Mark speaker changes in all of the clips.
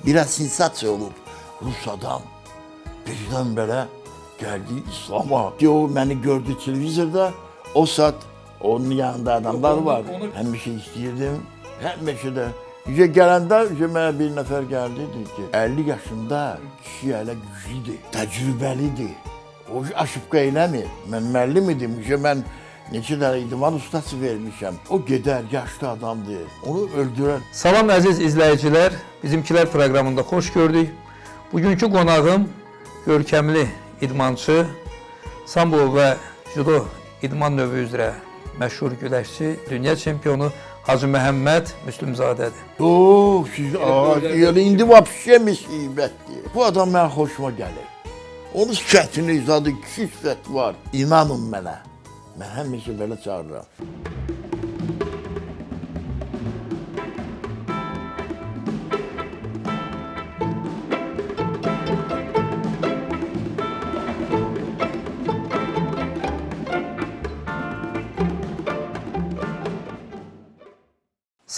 Speaker 1: Biraz sensasiya olub. Rus adam birdən belə gəldi İslam'a. O məni gördü televizorda. O saat onun yanında adamlar var. Həmişə istəyirdim. Həmişə də. Gələndə mənə bir nəfər gəldi, dedi ki, 50 yaşında kişi hələ güclüdür, təcrübəlidir. O aşıbqa eləmir. Mən müəllim idim, mən neçə dənə idman ustası vermişəm. O gedər, yaşlı adamdır, onu öldürər.
Speaker 2: Salam əziz izləyicilər, Bizimkilər proqramında xoş gördük. Bugünkü qonağım görkəmli idmançı, sambo və judo idman növü üzrə məşhur güləşçi, dünya çempionu Hacı Məhəmməd Müslümzadədir.
Speaker 1: Siz indi vapşe müsibətdir. Bu adam mənə xoşuma gəlir. Onun sifətini izadı, iki sifət var. İnanın mənə. Mən həmişə belə çağırıram.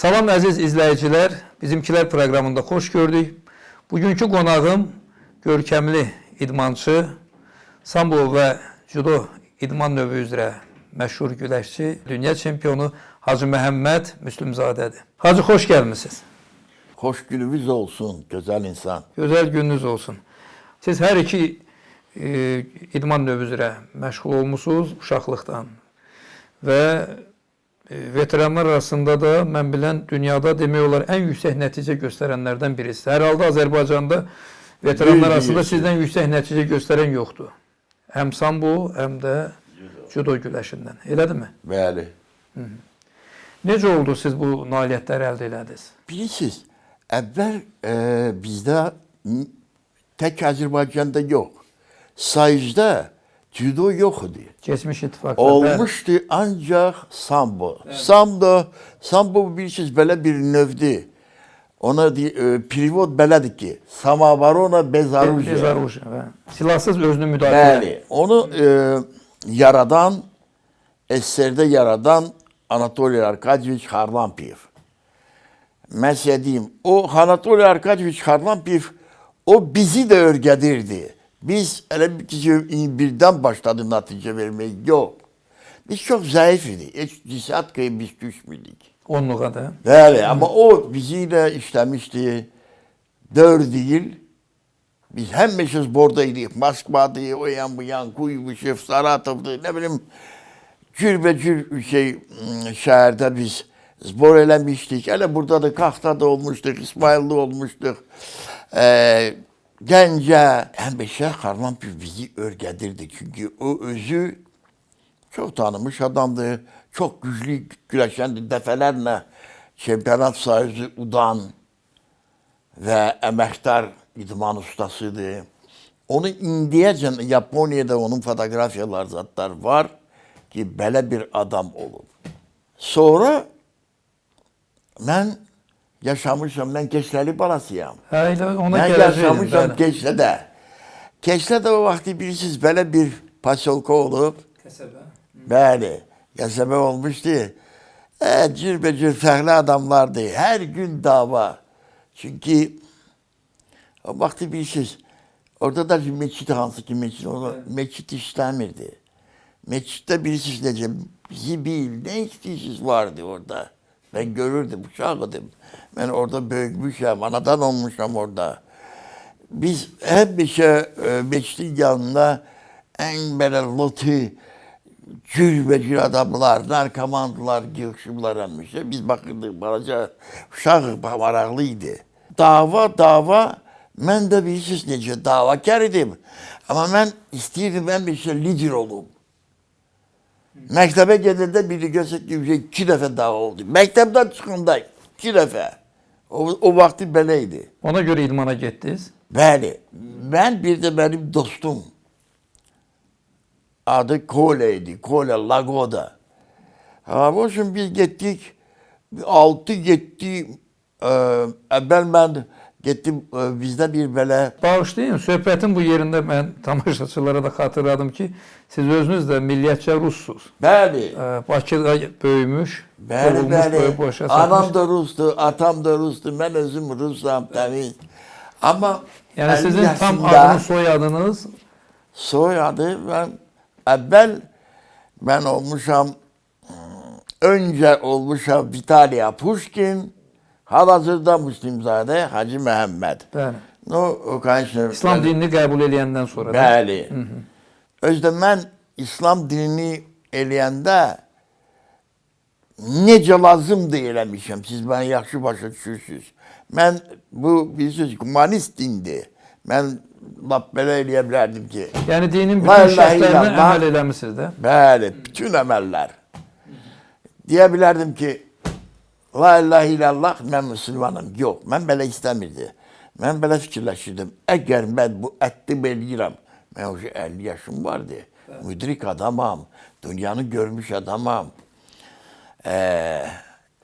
Speaker 2: Salam əziz izləyicilər, Bizimkilər proqramında xoş gördük. Bugünkü qonağım görkəmli idmançı, sambo və judo idman növü üzrə məşhur güləşçi, dünya çempionu Hacı Məhəmməd Müslümzadədir. Hacı, xoş gəlmisiniz.
Speaker 1: Xoş gününüz olsun, gözəl insan.
Speaker 2: Gözəl gününüz olsun. Siz hər iki idman növü üzrə məşğul olmusunuz uşaqlıqdan və veteranlar arasında da mən bilən dünyada demək olar ən yüksək nəticə göstərənlərdən birisi. Hər halda Azərbaycanda veteranlar arasında sizdən yüksək nəticə göstərən yoxdur. Həm sambo, həm də judo güləşindən. Elədirmi?
Speaker 1: Bəli.
Speaker 2: Necə oldu siz bu nailiyyətləri əldə elədiniz?
Speaker 1: Bilirsiniz, əvvəl bizdə tək Azərbaycanda yox, sayıcda judo yox idi.
Speaker 2: Geçmiş ittifaqda.
Speaker 1: Olmuşdu ancaq sambo. Sambo bilirsiniz belə bir növdür. Ona perivod belədir ki, Samavarona Bezaruja.
Speaker 2: Bezaruja. Silahsız özünü müdafiə.
Speaker 1: Bəli. Onu yaradan, SSR-də yaradan Anatoliy Arkadiyevich Xarlampiyev. Mən sizə deyim, o Anatoliy Arkadiyevich Xarlampiyev o bizi də öyrədirdi. Biz elə birdən başladı nəticə vermək. Yox. Biz çox zəif idik. Heç desatkaya biz düşmürdük.
Speaker 2: Onluğa da.
Speaker 1: Bəli, amma o bizi ilə işləmişdi. 4 il. Biz həmişə bordaydık. Moskvadır, o yan bu yan, Kuyubuşev, Saratov'dur, nə bilim, cürbəcür şəhərdə biz zbor eləmişdik. Elə burada da Qaxtada olmuşduq, İsmailli olmuşduq. Gəncə, həmişə Xarlampiyev bizi öyrədirdi. Çünki o özü çox tanınmış adamdır, çox güclü güləşəndir, dəfələrlə çempionat sayısı udan və əməkdar idman ustasıdır. Onu indiyəcən Yaponiyada onun fotoğrafiyalar zatlar var ki, belə bir adam olub. Sonra mən yaşamışam, mən Keçləli balasıyam.
Speaker 2: Ona
Speaker 1: mən yaşamışam Keçlədə. Keçlədə o vaxtı bilirsiniz, belə bir pasolka olub.
Speaker 2: Qəsəbə.
Speaker 1: Bəli, qəsəbə olmuşdu. Cürbəcür fərqli adamlardı. Hər gün dava. Çünki o vaxtı bilirsiniz, orada da meçid hansı ki, meçid işləmirdi. Meçiddə bilirsiniz necə, zibil, nə istəyirsiniz vardı orada. Ben görürdüm, uşağıdım. Ben orada böyükmüşəm, anadan olmuşam orada. Biz həmişə meçidin yanında ən belə lotu, cürbəcür adamlar, narkomandılar, yığışıblar həmişə. Biz baxırdıq, balaca uşaq maraqlıydı. Dava, mən də bilirsiniz necə davakar idim. Amma mən istəyirdim, həmişə lider olum. Məktəbə gedəndə biri görsək ki, 2 dəfə dava oldu. Məktəbdən çıxanda 2 dəfə. O vaxtı belə idi.
Speaker 2: Ona görə idmana getdiniz?
Speaker 1: Bəli. Mən bir də mənim dostum. Adı Kole idi. Kole, Lagoda. O üçün biz getdik. 6 getdik. Əvvəl mən getdim, bizdə bir belə...
Speaker 2: Bağışlayın, söhbətin bu yerində mən tamaşaçılara da xatırladım ki, siz özünüz də milliyyətçə Russunuz.
Speaker 1: Bəli.
Speaker 2: Bakıda böyümüş,
Speaker 1: bəli. Anam da Rusdur, atam da Rusdur, mən özüm Rusam, təmiz. Ama
Speaker 2: Yani
Speaker 1: 50
Speaker 2: sizin tam
Speaker 1: yaşında
Speaker 2: adınız, soyadınız
Speaker 1: soyadı ben olmuşam, önce olmuşam Vitalia Pushkin, halihazırda Müslimzade Hacı Mehmet.
Speaker 2: bəli.
Speaker 1: O karşı
Speaker 2: İslam dinini qəbul edəndən sonra. da.
Speaker 1: Bəli. Özdə mən İslam dinini eləyəndə necə lazımdır eləmişəm. Siz bəni yaxşı başa düşürsünüz. Mən bu bilirsiniz humanist dindir. Mən lap belə eləyə bilərdim ki,
Speaker 2: Yəni dinin
Speaker 1: La
Speaker 2: bütün
Speaker 1: ilahe
Speaker 2: şərtlərinə
Speaker 1: illallah.
Speaker 2: əməl eləmisiniz də.
Speaker 1: bəli, bütün əməllər. Deyə bilərdim ki, La ilahe illallah, mən müsəlmanım. Yox, mən belə istəmirdi. Mən belə fikirləşirdim. Əgər mən bu ətdim eləyirəm, mən o 50 yaşım vardı. Müdrik adamam, dünyanı görmüş adamam.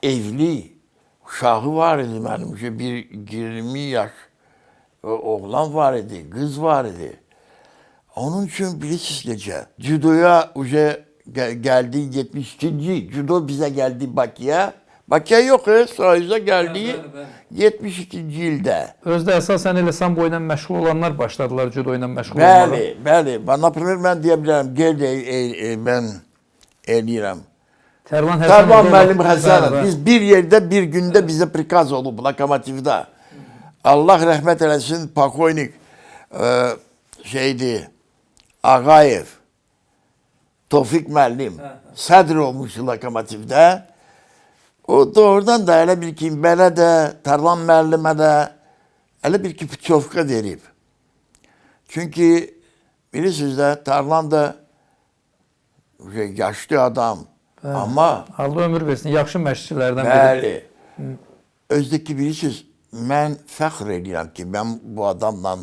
Speaker 1: Evli, uşağı var idi mənim. Bir 20 yaş oğlan var idi, kız var idi. Onun için bilirsiniz necə, judoya geldi 72. Judo bize geldi Bakıya. Bakıya yok, Soyuz'a geldi 72. ildə.
Speaker 2: Özdə əsasən elə sambo ilə məşğul olanlar başladılar judo ilə məşğul olmağa.
Speaker 1: Bəli, bəli. Bana primer mən deyə bilərəm, gel de mən eləyirəm.
Speaker 2: Tərlan
Speaker 1: Tərlan
Speaker 2: Həsənov.
Speaker 1: müəllim Həsənov.
Speaker 2: Bəli,
Speaker 1: Biz bir yerde bir günde bize prikaz olub lokomotivdə. Allah rəhmət eləsin, Pakoynik şeydi, Ağayev, Tofik müəllim, sədr olmuşdu lokomotivdə. O doğrudan da elə bir ki, belə də, Tərlan müəllimə də elə bir ki, putyovka verib. Çünki bilirsiniz də, Tərlan da yaşlı adam. Ama
Speaker 2: Allah ömür versin, yaxşı məşqçilərdən biri.
Speaker 1: bəli, özdəki bilirsiniz, mən fəxr edirəm ki, mən bu adamla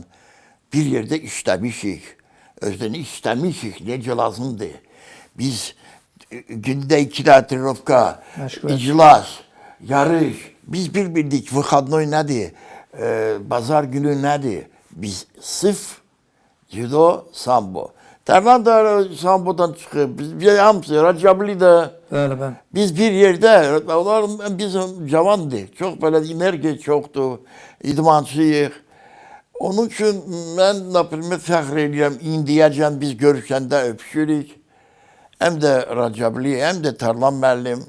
Speaker 1: bir yerdə işləmişik. Özdən işləmişik, necə lazımdır. Biz gündə 2 dəfə trenirovka, iclas, yarış. Biz bilmirdik, выходной nədir, bazar günü nədir. Biz sırf judo, sambo. Tərlan da sambodan çıxıb, biz hamısı, Racabli də.
Speaker 2: Bəli, bəli.
Speaker 1: Biz bir yerdə, onlar biz cavandır, çox belə enerji çoxdur, idmançıyıq. Onun üçün mən naprimə fəxr edirəm, indiyəcən biz görüşəndə öpüşürük. Həm də Racabli, həm də Tərlan müəllim.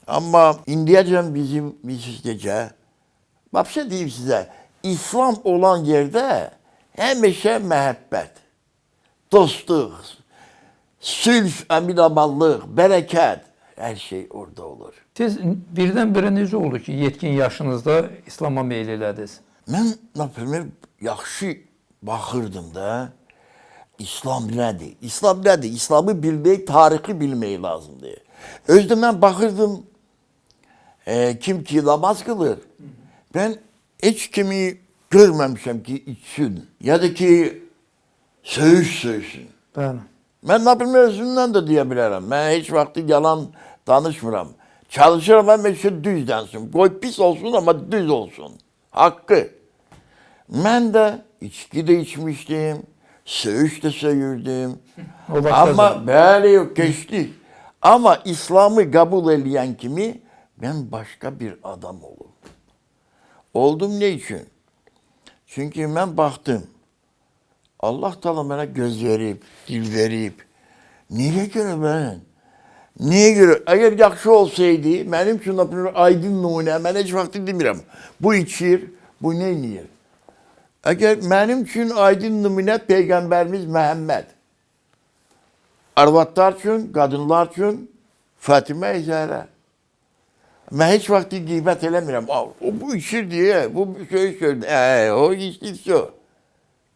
Speaker 1: Amma indiyəcən bizim necə, vəbsə deyim sizə, İslam olan yerdə həmişə məhəbbət, dostluq, sülh, əmin-amallıq, bərəkət, hər şey orada olur.
Speaker 2: Siz birdən-birə necə oldu ki, yetkin yaşınızda İslama meyl elədiniz?
Speaker 1: Mən, naprimər, yaxşı baxırdım da, İslam nədir? İslam nədir? İslamı bilmək, tarixi bilmək lazımdır. Özdə mən baxırdım, kim ki namaz qılır, mən heç kimi görməmişəm ki, içsin, ya da ki, söyüşsün.
Speaker 2: Bəli.
Speaker 1: Mən naprimər özümdən də deyə bilərəm. Mən heç vaxtı yalan danışmıram. Çalışıram həmişə düz dənsin. Qoy pis olsun ama düz olsun. Haqqı. Mən də içki də içmişdim, söğüş də söyürdüm. Ama bəli yok, geçtik. Ama İslam'ı kabul edən kimi ben başka bir adam oldum. Oldum ne için? Çünkü ben baktım. Allah Teala bana göz verip, dil verip. Niye göre ben? Niye göre? Eğer yaxşı olsaydı, benim için aydın numune, ben hiç vakti demirəm. Bu içir, bu ne eləyir? Eğer benim için aydın numune Peygamberimiz Məhəmməd. Arvadlar için, kadınlar için Fatime Zəhra. Ben hiç vakti gıybət eləmirəm. O bu içir diye, bu şey söyledi. O içti o.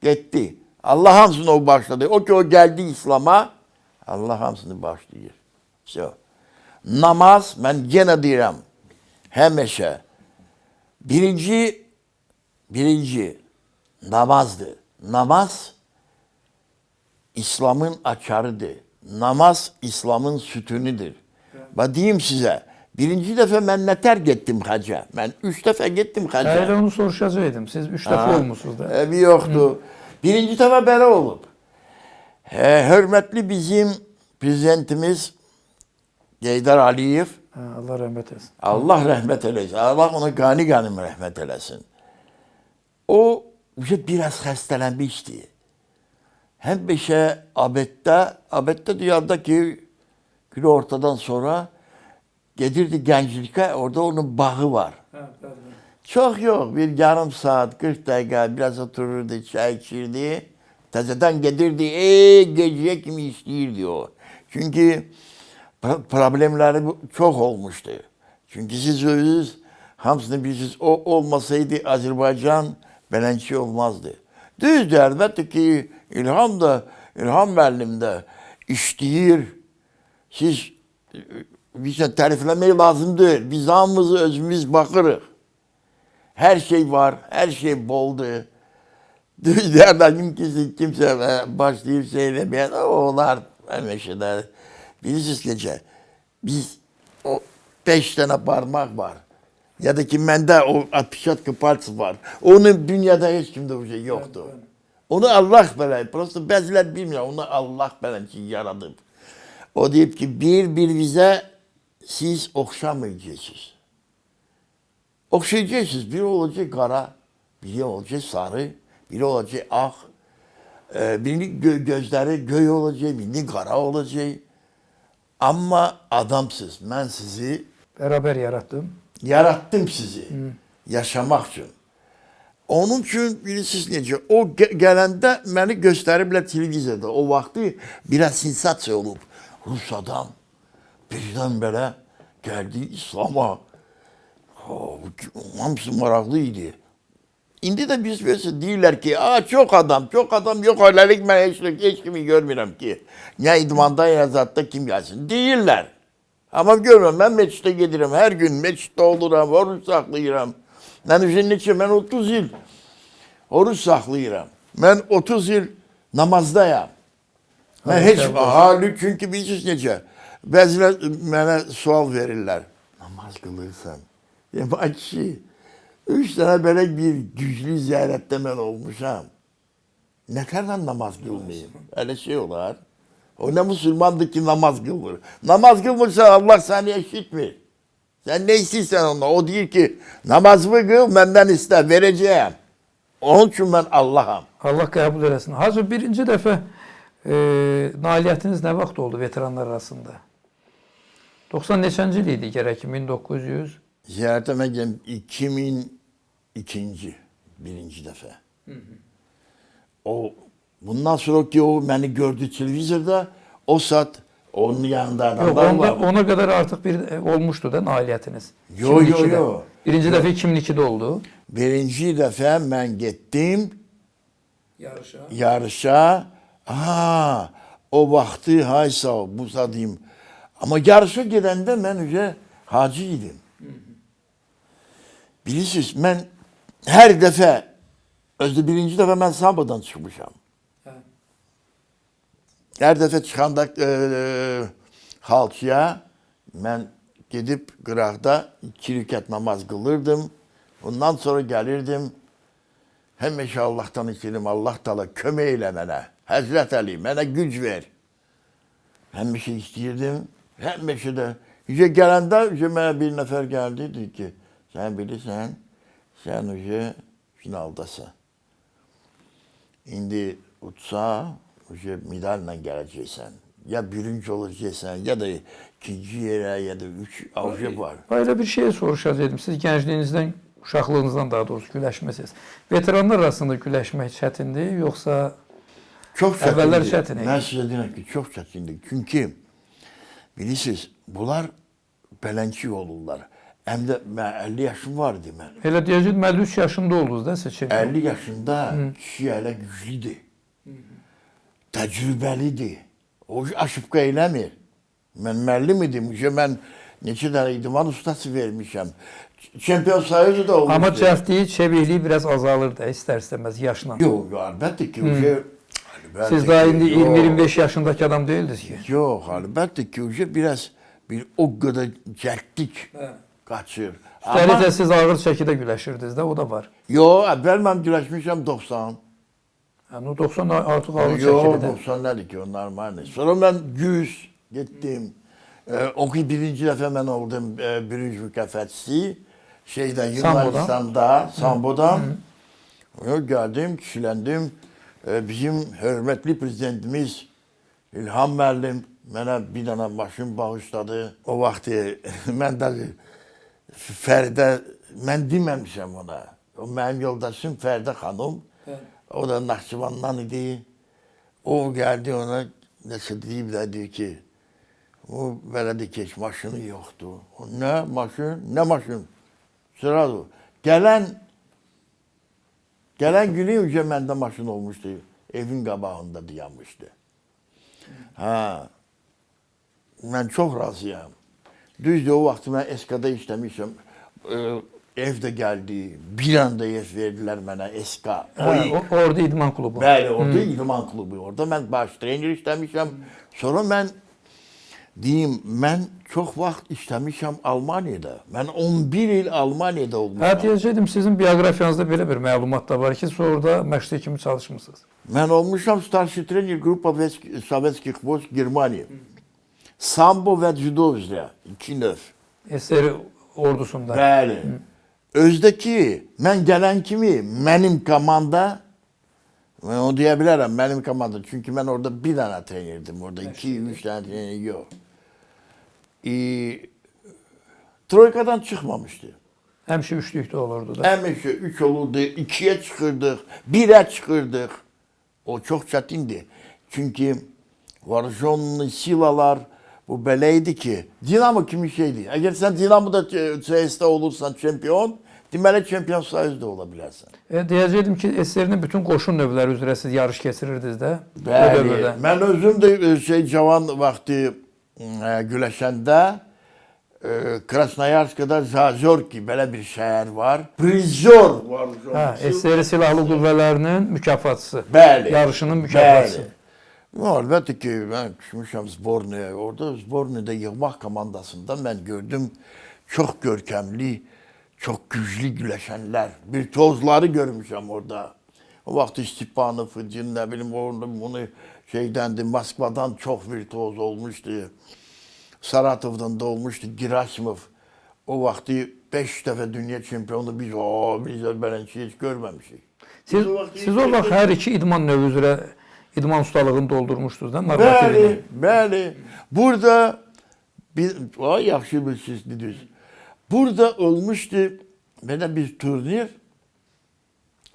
Speaker 1: Gitti. Allah hamısını o başladı. O ki o geldi İslam'a, Allah hamısını başlayır. So. Namaz, ben gene deyirəm, həmişə. Birinci namazdır. Namaz İslam'ın açarıdır. Namaz İslam'ın sütünüdür. Ben diyeyim size, birinci defa ben ne terk ettim hacca? Ben 3 defa gittim hacca.
Speaker 2: Hayır, onu soruşacaktım. Siz 3 defa olmuşsunuz da.
Speaker 1: Evi yoktu. Birinci defa belə olub. Hörmətli bizim prezidentimiz Heydər Aliyev,
Speaker 2: Allah rəhmət etsin.
Speaker 1: Allah rəhmət eləsin. Allah ona qani-qani rəhmət eləsin. O biraz xəstələnmişdi. Hem beşe Abed'de dünyada ki günü ortadan sonra gelirdi gençlikte, orada onun bağı var. Çok yok, bir yarım saat, 40 dakika biraz otururdu, çay içirdi. Tezeden gelirdi, geceye kimi işleyirdi o. Çünkü problemleri çok olmuştu. Çünkü siz özünüz, hamısını bilirsiniz, o olmasaydı Azerbaycan belençi olmazdı. Düzdür, elbette ki İlham müəllim de işleyir. Siz bize tərifləmək lazımdır. Biz hamımızı özümüz bakırıq. Her şey var, her şey boldu. Düzdür, kimse başlayıp söylemeyen, olar, meşede. Bilirsiniz gece, biz o 5 tane parmak var. Ya da ki bende o 60 parçası var. Onun dünyada hiç kimde bir şey yoktu. Onu Allah böyle, prosto bəzilər bilmiyor, onu Allah böyle yaradı. O deyip ki birbirinize siz okşamayacaksınız. Okşayacaksınız. Biri olacak kara, biri olacak sarı, biri olacak ak, birinin gözleri göy olacak, birinin kara olacak. Ama adamsız. Ben sizi
Speaker 2: Beraber yarattım.
Speaker 1: yarattım sizi. Yaşamak için. Onun için bilirsiniz necə, o gələndə məni göstəriblər televizorda. O vaxtı biraz sensasiya olub. Rus adam birdən belə gəldi İslam'a. Hamısı maraqlı idi. İndi də biz bilirsiniz deyirlər ki, çok adam yok, öyləlik mən heç kimi görmürəm ki. Ya idmanda ya zatda kim gelsin. Deyirlər. Ama görməm, mən meçiddə gedirəm, hər gün meçiddə oluram, oruç saxlayıram. Ben 30 yıl oruç saxlayıram. Ben 30 yıl namazdayam. Ben hiç hali çünkü bilirsiniz necə. Bəzilər mənə sual verirlər. Namaz qılırsan. Demək ki, 3 tane böyle bir güçlü ziyarette mən olmuşam. Ne kadar namaz kılmayayım? Öyle şey olar. O ne Müslümandır ki namaz kılmır. Namaz kılmırsa Allah seni eşitmir. Sen ne istiyorsan onunla. O diyor ki namazımı kıl benden iste vereceğim. Onun için ben Allah'ım.
Speaker 2: Allah kabul eləsin. Hacı birinci dəfə nailiyyətiniz nə vaxt oldu veteranlar arasında? 90 neçənci il idi gərək ki 1900?
Speaker 1: Ziyarete ben 2002. Birinci defa. O bundan sonra ki o beni gördü televizorda o saat onun yanında adamlar var.
Speaker 2: Ona kadar artık bir olmuştu da nailiyyətiniz.
Speaker 1: Yo.
Speaker 2: Birinci dəfə 2002'de oldu.
Speaker 1: Birinci defa ben gittim
Speaker 2: Yarışa.
Speaker 1: yarışa. O vakti hay sağ ol, Musa diyeyim. Ama yarışa gidende ben önce hacıydım. Bilirsiniz ben her defa özde birinci defa ben Sambo'dan çıkmışam.
Speaker 2: Evet.
Speaker 1: Her defa çıkanda halçıya ben gidip Qıraqda 2 rükət namaz kılırdım. Ondan sonra gelirdim. Həmişə Allah'tan istedim. Allah Teala kömək elə mənə. Həzrət Əli mənə güc ver. Həmişə istəyirdim. Həmişə də. Gələndə mənə bir nəfər gəldi. Dedi ki, sen bilirsən, sen finaldasan. İndi utsa medalla gələcəksən. Ya birinci olacaksan ya da ikinci yere ya da 3 avcı var.
Speaker 2: Böyle bir şey soruşacaqdım. Siz gəncliyinizdən, uşaqlığınızdan daha doğrusu güləşməsiniz. Veteranlar arasında güləşmək çətindir, yoxsa
Speaker 1: çok
Speaker 2: əvvəllər
Speaker 1: çətindir.
Speaker 2: çətin idi?
Speaker 1: Ben size deyirəm ki, çok çətindir. Çünkü bilirsiniz, bunlar belençi olurlar. Hem de ben 50 yaşım vardı ben.
Speaker 2: Elə deyəcək, mən 3 yaşında oldunuz da seçim.
Speaker 1: 50 yaşında kişi elə güclüdür. Təcrübəlidir. O aşıbqa eləmir. Mən müəllim idim. Mən neçə dənə idman ustası vermişəm. Çempion sayıcı da olmuşdu.
Speaker 2: Amma cəldliyi, çevikliyi biraz azalır da istər-istəməz yaşla.
Speaker 1: Yok, əlbəttə ki.
Speaker 2: Siz daha indi 20-25 yaşındaki adam değildiniz ki.
Speaker 1: Yok, əlbəttə ki. Biraz bir o kadar cəldlik qaçır.
Speaker 2: Üstəlik də siz ağır çəkidə güləşirdiniz də, o da var.
Speaker 1: Yok, əvvəl mən güləşmişəm 90.
Speaker 2: Yəni 90 artıq ağır
Speaker 1: Yok,
Speaker 2: çəkidə.
Speaker 1: 90 nədir ki, onlar mənə. Sonra mən 100 getdim. O ki birinci dəfə mən oldum birinci mükafətçisi. Şeydən, Yunanistan'da, Sambo'dan. Geldim, kişilendim. Bizim hürmetli prezidentimiz İlham müəllim mənə bir dənə maşın bağışladı. O vaxtı mən də Fəridə, mən deməmişəm ona. O mənim yoldaşım Fəridə xanım. O da Naxçıvandan idi. O geldi ona nəsə deyib də deyir ki, o belə deyir ki, maşını yoxdur. O, nə maşın? Nə maşın? Sıradu. Gələn günü önce məndə maşın olmuşdu. Evin qabağında dayanmışdı. Ha, mən çox razıyam. Düzdür, o vaxt mən SK-da işləmişəm. Ev də gəldi. Bir anda ev verdilər mənə SK.
Speaker 2: Orada idman klubu.
Speaker 1: Bəli, orada idman klubu. Orada mən baş trener işləmişəm. Sonra mən deyim, mən çox vaxt işləmişəm Almaniyada. Mən 11 il Almaniyada olmuşam.
Speaker 2: Hə, deyəcəkdim, sizin bioqrafiyanızda belə bir məlumat da var ki, sonra da məşqçi kimi çalışmısınız.
Speaker 1: Mən olmuşam starşi trener Grupa Sovetskih Vojsk Germaniya. Sambo və judo üzrə 2 növ.
Speaker 2: SSR ordusunda.
Speaker 1: Bəli. Özdəki mən gələn kimi mənim komanda, mən onu deyə bilərəm, mənim komanda. Çünki mən orada bir dənə trenerdim. Orada 2-3 dənə trener yox. Troykadan çıxmamışdı.
Speaker 2: Həmişə üçlükdə olurdu da.
Speaker 1: Həmişə 3 olurdu, 2-yə çıxırdıq, 1-ə çıxırdıq. O çox çətindir. Çünki varjonlu silalar bu belə idi ki, Dinamo kimi şeydir. Əgər sən Dinamoda CS-də olursan çempion, deməli çempion sayısı da ola bilərsən.
Speaker 2: Deyəcəkdim ki, SSR-nin bütün qoşun növləri üzrə siz yarış keçirirdiniz də.
Speaker 1: Bəli. Mən özüm də cavan vaxtı güləşəndə Krasnoyarskada Zazorki belə bir şəhər var. Prizor var.
Speaker 2: SSR Silahlı Qüvvələrinin mükafatçısı.
Speaker 1: Bəli.
Speaker 2: Yarışının mükafatçısı.
Speaker 1: Əlbəttə ki, mən düşmüşəm Zbornaya. Orada Zbornada yığmaq komandasında mən gördüm çox görkəmli, çox güclü güləşənlər. Bir tozları görmüşəm orada. O vaxt Stipanov, nə bilim, onu şeydəndir, Moskvadan çox bir toz olmuşdu. Saratov'dan da olmuşdu, Gerasimov. O vaxtı 5 dəfə dünya çempionu biz belənçi heç görməmişik.
Speaker 2: Siz o vaxt hər iki idman növü üzrə idman ustalığını doldurmuşdunuz da?
Speaker 1: Bəli. Burada, yaxşı bilirsiniz. Burada olmuşdu belə bir turnir,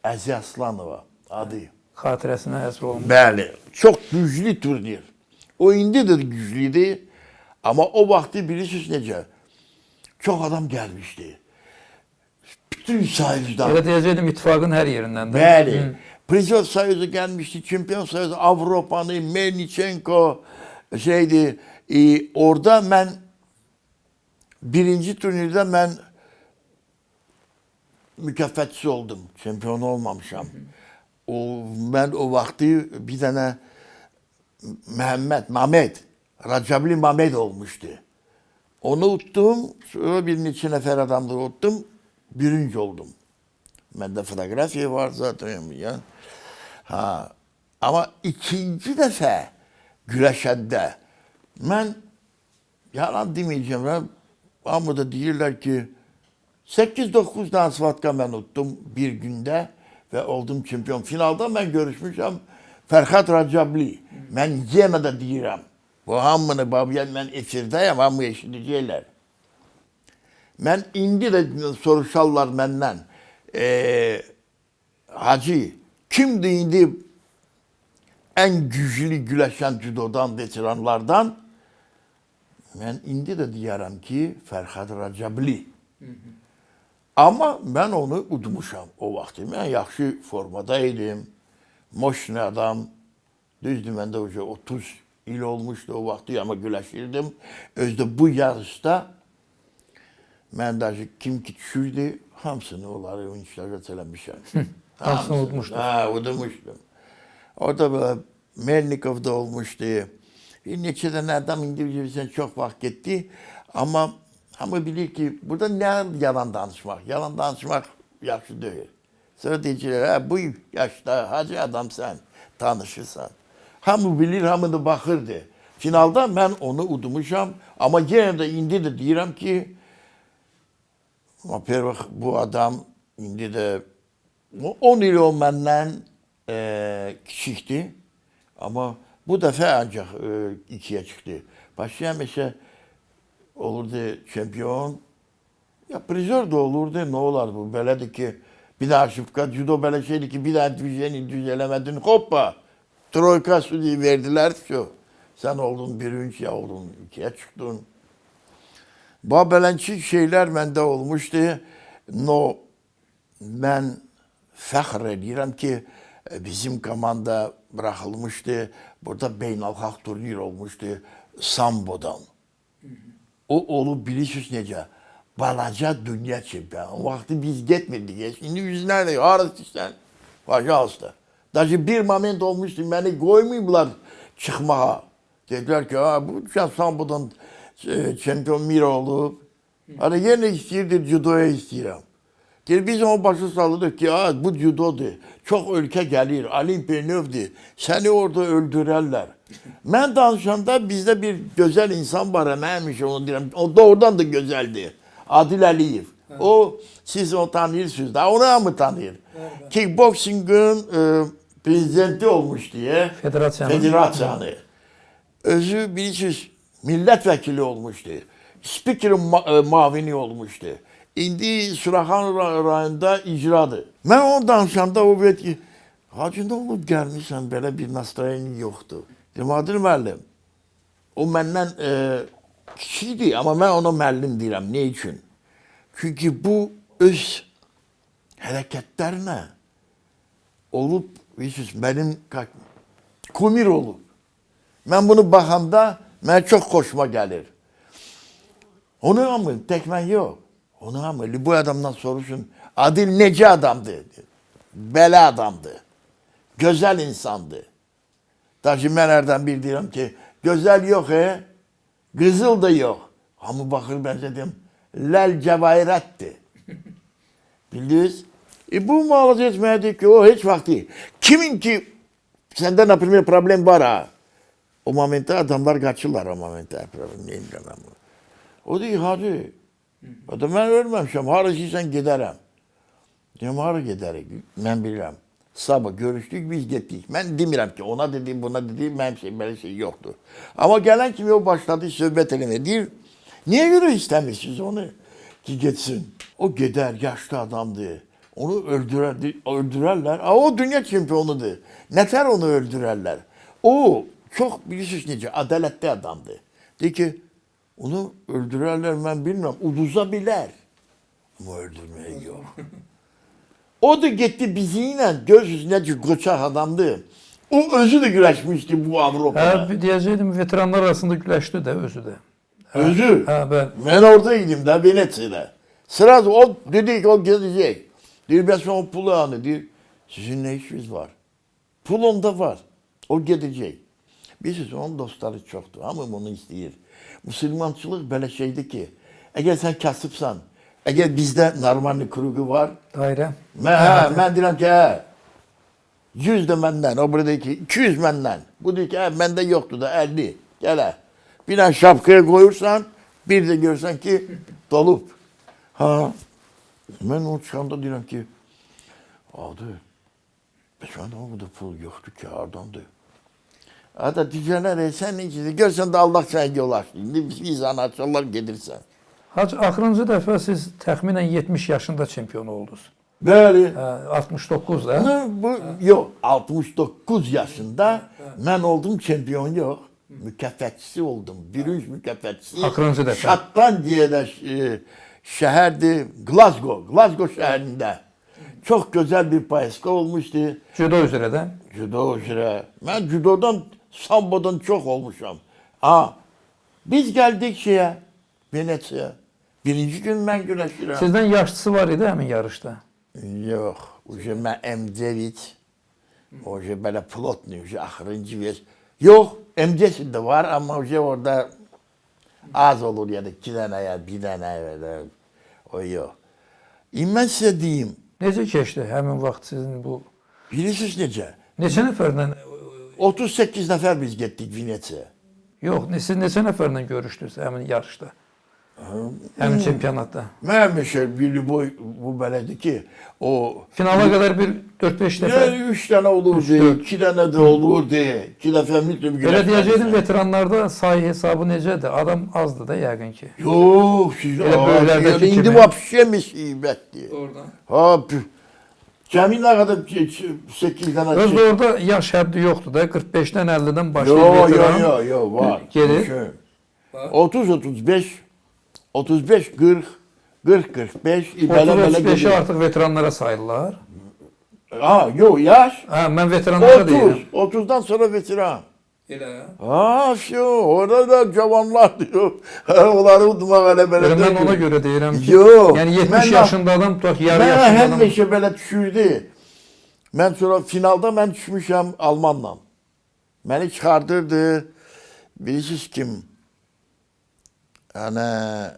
Speaker 1: Əzi Aslanova adı.
Speaker 2: Xatirəsinə həsr olmuş.
Speaker 1: Bəli, çox güclü turnir. O indi də güclüydü. Ama o vakti bilirsiniz necə? Çox adam gəlmişdi. Bütün sayıcıdan.
Speaker 2: Elə deyəcəkdim, ittifaqın hər yerindən də.
Speaker 1: Bəli. Prizor sayıcı gəlmişdi, çempion sayıcı, Avropanı, Melnichenko şeydi. Orada mən birinci turnirdə mən mükafatçı oldum. Çempion olmamışam. Mən o vaxtı bir dənə Mehmet Racabli Mamed olmuştu. Onu uttum, sonra bir neçə nəfər adamları uttum, birinci oldum. Məndə fotoğrafiya var zaten. Ya. Ama ikinci dəfə güləşəndə mən yalan demeyeceğim. Ama da deyirlər ki 8-9 tane svatka mən uttum bir gündə və oldum çempion. Finalda mən görüşmüşəm Fərxad Racabli. Mən yenə də deyirəm. Bu hamını babiyyən mən efirdəyəm, hamı eşidəcəklər. Mən indi də soruşarlar məndən. Hacı, kimdir indi ən güclü güləşən judodan, veteranlardan? Mən indi də deyərəm ki, Fərxad Racabli. Amma mən onu udmuşam o vaxtı. Mən yaxşı formada idim. Moşni adam. Düzdür, məndə 30 il olmuşdu o vaxtı, ama güləşirdim. Özdə bu yarışda mən də kim ki düşürdü, hamısını onları iştirak eləmişəm.
Speaker 2: Hamısını udmuşdum.
Speaker 1: Udmuşdum. Orada böyle Melnikov'da olmuştu. Bir neçə dənə adam indi çox vaxt getdi. Amma hamı bilir ki, burada nə yalan danışmaq? Yalan danışmaq yaxşı deyil. Sonra deyəcəklər, bu yaşda hacı adam sən, tanışırsan. Hamı bilir, hamı da baxırdı. Finalda mən onu udmuşam. Amma yenə də indi də deyirəm ki, bu adam indi də 10 il o məndən kiçikdir. Amma bu dəfə ancaq 2-yə çıxdı. Başqa həmişə olurdu çempion. Ya prizor da olurdu. Nə olar bu? Belədir ki, bir daha şıpka, judo belə şeydir ki, bir daha düşeni düz eləmədin. Hoppa! Troika südü verdiler şu. Sen oldun birinci ya oldun ikiye çıktın. Bu belençik şeyler bende olmuştu. No, ben fəxr edirəm ki bizim komanda bırakılmıştı. Burada beynəlxalq turnir olmuştu sambodan. O olub bilirsiniz necə? Balaca dünya çempionu. O vaxtı biz getmirdik. Şimdi yüzlerle arası sen. Pajasta. Daşı bir moment olmuştu, beni koymayıblar çıkmağa. Dediler ki, bu sambodan çempion Miro olub. Hani yine istəyirdir, judoya istəyirəm. Biz ona başı salladık ki, bu judodur. Çok ülke gelir, Olimpiyonövdür. Seni orada öldürürler. Ben danışanda bizde bir güzel insan var, neymiş onu diyorum. O doğrudan da güzeldi. Adil Aliyev. O, siz onu tanıyorsunuz da, onu mı tanıyor? Kickboxing'ın prezidenti olmuş diye. Federasyonu. Özü bilirsiniz, milletvekili olmuştu. Speaker'ın mavini olmuştu. İndi Suraxan rayonunda icradır. Ben onu danışanda o dedi ki, Hacı ne olub gəlmişsən, belə bir nastroyenin yoxdur. Dedim, Adil müəllim, o məndən kiçikdir, amma mən ona müəllim deyirəm. Ne üçün? Çünki bu öz hərəkətlərlə olub, bilirsiniz, mənim kumir olub. Mən bunu baxanda mənə çox xoşuma gəlir. Onu ama tek mən yox. Onu ama bu adamdan soruşun. Adil necə adamdı? Belə adamdı. Güzel insandı. Daşı mən hərdən bir deyirəm ki, güzel yok Qızıl da yok. Ama bakır ben dedim, Lel Cevahirətdir. Bildiniz? Bu muhafaza etməyədir ki, o hiç vakti. Kimin ki, sende ne primer problem var ha? O momente adamlar kaçırlar o momente. O deyir, hacı. O da mən ölməmişəm, harasıysan gedərəm. Deyim, hara gedərik? Mən bilirəm. Sabah görüşdük, biz getdik. Mən demirəm ki, ona dedim, buna dedim, mənim belə şey yoxdur. Amma gələn kimi o başladı söhbət eləməyə. Deyir, niyə görə istəmirsiniz onu ki, getsin? O gedər, yaşlı adamdır. Onu öldürərlər. O dünya çempionudur. Nətər onu öldürərlər? O, çox bilirsiniz necə, ədalətli adamdır. Deyir ki, onu öldürərlər, mən bilmirəm, uduza bilər. Ama öldürməyə yox. O da gitti bizimle, gözünüz necə qoçaq adamdı. O özü de güləşmişdi bu Avropada.
Speaker 2: Deyəcəkdim, veteranlar arasında güləşdi də özü də.
Speaker 1: Özü?
Speaker 2: Bəli.
Speaker 1: Ben oradaydım da Venetsiya'da. Sırası o dedi ki o gezecek. Diyor ben sonra pulu aldı. Diyor sizin ne işiniz var? Pul onda var. O gidecek. Bilirsiniz onun dostları çoktu ama onu istəyir. Müslümançılıq belə şeydir ki, eğer sen kasıbsan, eğer bizde normal krugu var,
Speaker 2: Dairə.
Speaker 1: mən deyirəm ki, 100 de məndən, o burada ki, 200 məndən. Bu diyor ki, məndə yoxdur da 50. Gələ. Bir tane şapkaya koyursan, bir de görsen ki dolup. Ha. Ben o çıkanda diyorum ki, adı, şu anda orada pul yoktu ki ardındı. Hatta diyecekler, sen ne içindin? Görsen de Allah sen yol şimdi biz anahtarlar gelirsen.
Speaker 2: Hacı, axırıncı dəfə siz təxminən 70 yaşında çempion oldunuz.
Speaker 1: Böyle.
Speaker 2: 69 da.
Speaker 1: Bu, yok, 69 yaşında ben oldum şampiyon yok. Mükaffatçısı oldum. Bürünç mükaffatçısı.
Speaker 2: Axırıncı dəfə.
Speaker 1: Şotlandiyada şehirdi Glasgow. Glasgow şehrinde. Çok güzel bir payeska olmuştu.
Speaker 2: Judo üzrə də.
Speaker 1: Judo üzere. Ben judodan, sambodan çok olmuşum. Biz geldik Venetsiya. Birinci gün ben güreşirəm.
Speaker 2: Sizdən yaşlısı var idi həmin yarışda.
Speaker 1: Yok. Uje ben M9. Uje böyle plotlu. Uje ahırıncı vez. Yok. M9 de var ama uje orada az olur ya da 2 tane ya 1 tane öyle. O yok. Ben size diyeyim.
Speaker 2: Necə keçdi həmin vaxt sizin bu?
Speaker 1: Bilirsiniz necə?
Speaker 2: Neçə nəfərlə?
Speaker 1: 38 nefer biz gittik Venetsiya.
Speaker 2: Yox, siz neçə nəfərlə görüşdünüz həmin yarışda? Həmin çempionatda.
Speaker 1: Mən həmişə boy bu belədir ki, o
Speaker 2: Finala qədər bir 4-5 dəfə.
Speaker 1: yani 3 tane olurdu, 2 tane de olurdu. 2 defa mütlüm
Speaker 2: Elə deyəcəkdim, veteranlarda sayı hesabı necədir? Adam azdır da yəqin ki.
Speaker 1: Yok, siz
Speaker 2: Elə böylerdəki
Speaker 1: indi
Speaker 2: kimi.
Speaker 1: vapşe musibetdir.
Speaker 2: Oradan.
Speaker 1: Ha, Cəmi nə qədər 8 dənə
Speaker 2: Özdə orada yaş həddi yoxdur da, 45-dən 50-dən
Speaker 1: Yo,
Speaker 2: başlayır veteran.
Speaker 1: yo, var.
Speaker 2: Gelir.
Speaker 1: Düşün. 30, 35, 35, 40, 40, 45. Belə
Speaker 2: 30-35'i
Speaker 1: gedir.
Speaker 2: artıq veteranlara sayırlar.
Speaker 1: Ha, yo, yaş.
Speaker 2: Hə, mən veteranlara
Speaker 1: 30,
Speaker 2: deyirəm.
Speaker 1: 30'dan sonra veteran.
Speaker 2: Elə.
Speaker 1: Ha, şu, orada da cavanlar diyor. Onları udmaq elə belə.
Speaker 2: Mən
Speaker 1: deyil.
Speaker 2: ona görə deyirəm ki,
Speaker 1: Yo,
Speaker 2: yəni 70
Speaker 1: mən-
Speaker 2: yaşında adam tutaq yarı
Speaker 1: Mən
Speaker 2: yaşında adam.
Speaker 1: həmişə belə düşürdü. Mən sonra finalda mən düşmüşəm Almanla. Məni çıxardırdı. Bilirsiniz kim? Yəni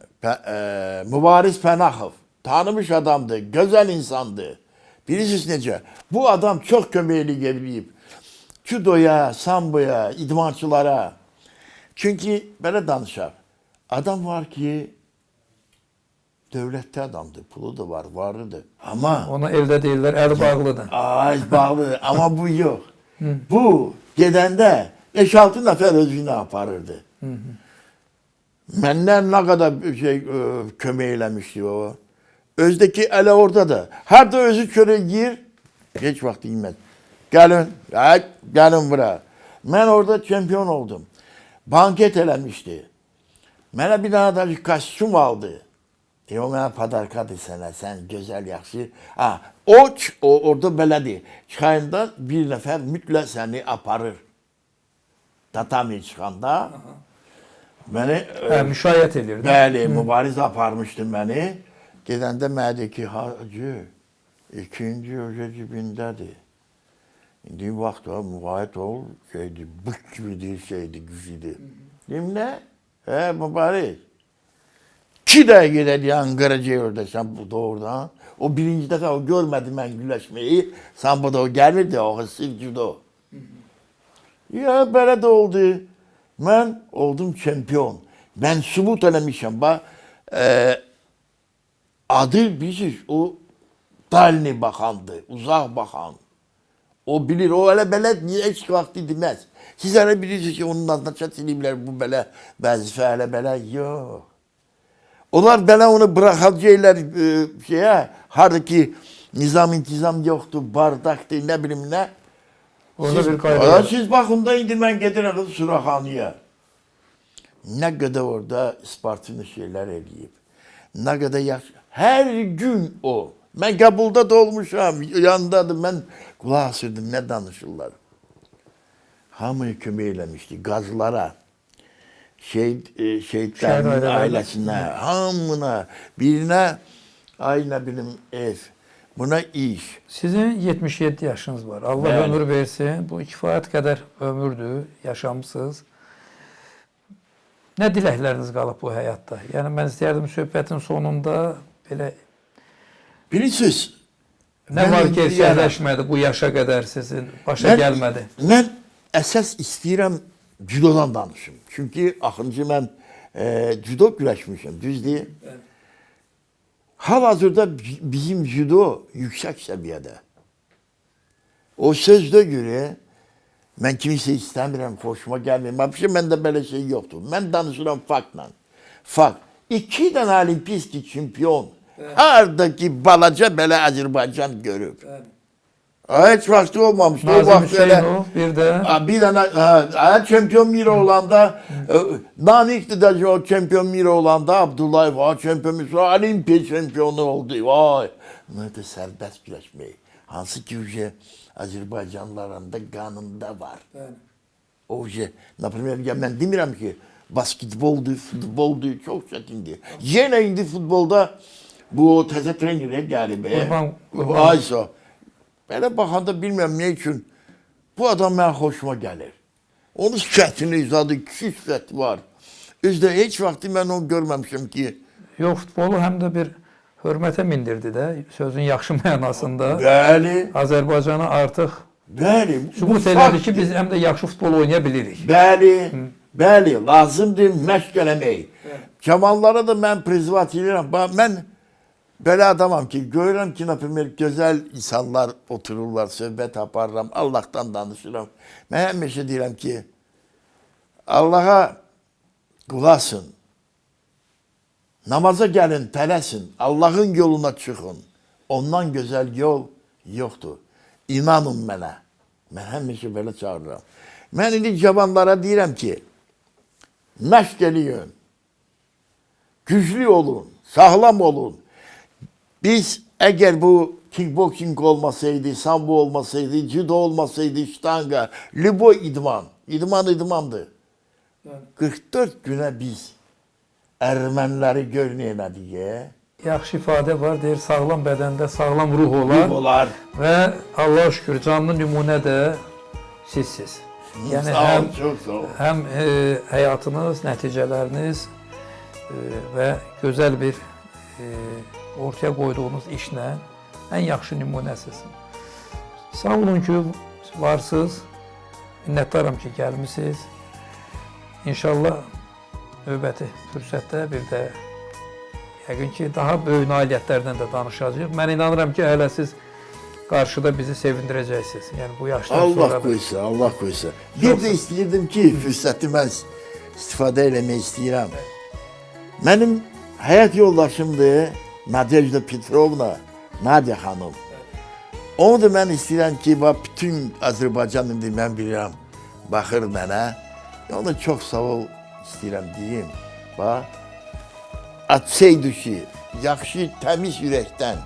Speaker 1: Mübariz Pənaxov. Tanımış adamdı, gözəl insandı. Bilirsiniz necə? Bu adam çox köməklik edib. Judoya, samboya, idmançılara. Çünki belə danışaq. Adam var ki, dövlətli adamdır, pulu da var, varlıdır. Amma
Speaker 2: Ona evdə deyirlər, əli bağlıdır.
Speaker 1: ay bağlı, amma bu yox. Bu gedəndə 5-6 nəfər özünü aparırdı. Məndən nə qədər kömək eləmişdi o. Özdəki elə orada da. Harda özü çörək yeyir, heç vaxt yeməz. Gəlin bura. Mən orada çempion oldum. Banket eləmişdi. Mənə bir dənə də kostyum aldı. O mənə padarkadır sənə, sən gözəl, yaxşı. Ha, o orada belədir. Çıxayında bir nəfər mütləq səni aparır. Tatami çıxanda. Məni
Speaker 2: Hə, müşayiət edirdi.
Speaker 1: bəli, mübariz aparmışdı məni. Gedəndə mənə dedi ki, hacı, ikinci hoca cibindədir. İndi vaxt o, müvayət ol, şeydir, bık gibidir, şeydir, gücüdür. Deyim, nə? Mübariz. 2 dəqiqə dedi, Ankara'ya orada, sen burada oradan. O birinci dəfə o görmədi mən güləşməyi. Sen burada o gəlmirdi, o sırf judo. Ya belə də oldu. Mən oldum çempion. Mən sübut eləmişəm. Bax, adı bilirsiniz, o dalini baxandı, uzaq baxan. O bilir, o elə belə heç vaxt deməz. Siz elə bilirsiniz ki, onun adına çətinliklər, bu belə vəzifə, elə belə, yox. Onlar belə onu bıraxacaqlar şeyə, harada ki, nizam-intizam yoxdur, bardaqdır, nə bilim nə.
Speaker 2: Orada bir qayda.
Speaker 1: Siz baxın da indi mən gedirəm Suraxanıya. Nə qədər orada sportivli şeylər eləyib. Nə qədər yaxşı. Hər gün o. Mən qəbulda da olmuşam, yanındadır. Mən qulaq asırdım, nə danışırlar. Hamıya kömək eləmişdi, qazlara, şehitlərin ailəsinə, hamına, birinə, ay nə bilim, ev, buna iş.
Speaker 2: Sizin 77 yaşınız var. Allah
Speaker 1: Bəli.
Speaker 2: ömür versin. Bu kifayət qədər ömürdür, yaşamısınız. Nə diləkləriniz qalıb bu həyatda? Yəni, mən istəyərdim söhbətin sonunda belə
Speaker 1: Bilirsiniz,
Speaker 2: nə var ki, gerçəkləşmədi bu yaşa qədər sizin başa gəlmədi?
Speaker 1: Mən əsas istəyirəm judodan danışım. Çünki axırıncı mən judo güləşmişim, düzdür? Hal-hazırda bizim judo yüksək səviyyədə. O sözdə görə mən kimisə istəmirəm, xoşuma gəlmir. Vəbşə məndə belə şey yoxdur. Mən danışıram faktla. Fakt. 2 dənə olimpiski çempion hardaki balaca belə Azərbaycan görüb. Heç vaxtı olmamışdı.
Speaker 2: Nazım Hüseynov, bir də
Speaker 1: Bir dənə çempion miri olanda, Nanik'ti de o çempion miri olanda Abdullayev, çempion miri, Olimpiya çempionu oldu. Vay! Bunlar da sərbəst güləşmək. Hansı ki, Azərbaycanlıların da qanında var. O например, mən demirəm ki, basketboldur, futboldur, çox çətindir. Yenə indi futbolda bu təzə trenerə gəlib. Ayso. Belə baxanda bilmirəm nə üçün bu adam mənə xoşuma gəlir. Onun sifətini izladı, kişi sifəti var. Özdə heç vaxtı mən onu görməmişim ki.
Speaker 2: Yox, futbolu həm də bir hörmətə mindirdi də, sözün yaxşı mənasında.
Speaker 1: Bəli.
Speaker 2: Azərbaycana artıq
Speaker 1: Bəli.
Speaker 2: sübut elədi ki, biz həm də yaxşı futbol oynaya bilirik.
Speaker 1: Bəli. Bəli. Lazımdır məşq eləmək. Cavanlara da mən privat edirəm. Mən belə adamam ki, görürəm ki, например, gözəl insanlar otururlar, söhbət aparıram, Allah'tan danışıram. Mən həmişə deyirəm ki, Allah'a qulasın, namaza gəlin, tələsin, Allah'ın yoluna çıxın. Ondan gözəl yol yoxdur. İnanın mənə. Mən həmişə belə çağırıram. Mən indi cavanlara deyirəm ki, məşq eləyin, güclü olun, sağlam olun. Biz əgər bu kickboxing olmasaydı, sambo olmasaydı, judo olmasaydı, ştanga, libo idman, idmandır. 44 günə biz Erməniləri gör nə elədik.
Speaker 2: Yaxşı ifadə var, deyir, sağlam bədəndə sağlam ruh olar.
Speaker 1: Olar.
Speaker 2: Və Allah şükür, canlı nümunə də sizsiz. Yəni
Speaker 1: Sağ ol, çox sağ ol.
Speaker 2: həm həyatınız, nəticələriniz və gözəl bir ortaya qoyduğunuz işlə ən yaxşı nümunəsiz. Sağ olun ki, varsınız. Minnətdaram ki, gəlmisiniz. İnşallah növbəti fürsətdə bir də yəqin ki, daha böyük nailiyyətlərdən də danışacağıq. Mən inanıram ki, hələ siz qarşıda bizi sevindirəcəksiniz. Yəni bu yaşdan sonra
Speaker 1: Allah qoysa, Allah qoysa. Bir də istəyirdim ki, fürsəti mən istifadə eləmək istəyirəm. Mənim həyat yoldaşımdır Nadejda Petrovna, Nadia xanım. Onu da mən istəyirəm ki, bütün Azərbaycan indi mən bilirəm, baxır mənə. Ona çox sağ ol istəyirəm deyim. Açsay düşü, yaxşı, təmiz ürəkdən.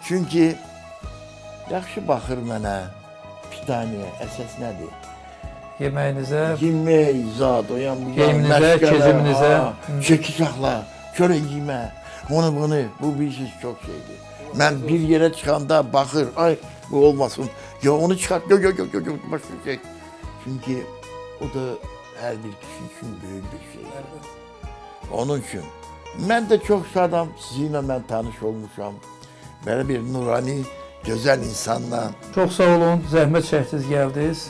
Speaker 1: Çünki yaxşı baxır mənə, pitaniyə, əsas nədir?
Speaker 2: yeməyinizə,
Speaker 1: Yemək, zad, o yan bu yan,
Speaker 2: geyiminizə, keziminizə.
Speaker 1: Çəki saxla, çörək yemə, onu bunu, bu bir şey çox şeydir. Mən bir yerə çıxanda baxır, ay bu olmasın, ya onu çıxart, yok, başka şey. Çünki o da hər bir kişi üçün böyük bir şeydir. Onun üçün. Mən də çox şadam, sizinlə mən tanış olmuşam. Belə bir nurani, gözəl insanla.
Speaker 2: Çox sağ olun, zəhmət çəkdiniz, gəldiniz.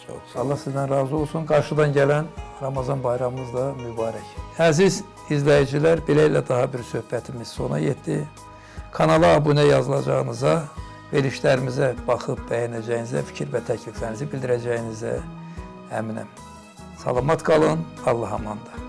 Speaker 1: Çox sağ olun.
Speaker 2: Allah sizdən razı olsun. Qarşıdan gələn Ramazan bayramımız da mübarək. Əziz izləyicilər, belə ilə daha bir söhbətimiz sona yetdi. Kanala abunə yazılacağınıza, verişlərimizə baxıb bəyənəcəyinizə, fikir və təkliflərinizi bildirəcəyinizə əminəm. Salamat qalın, Allah amanda.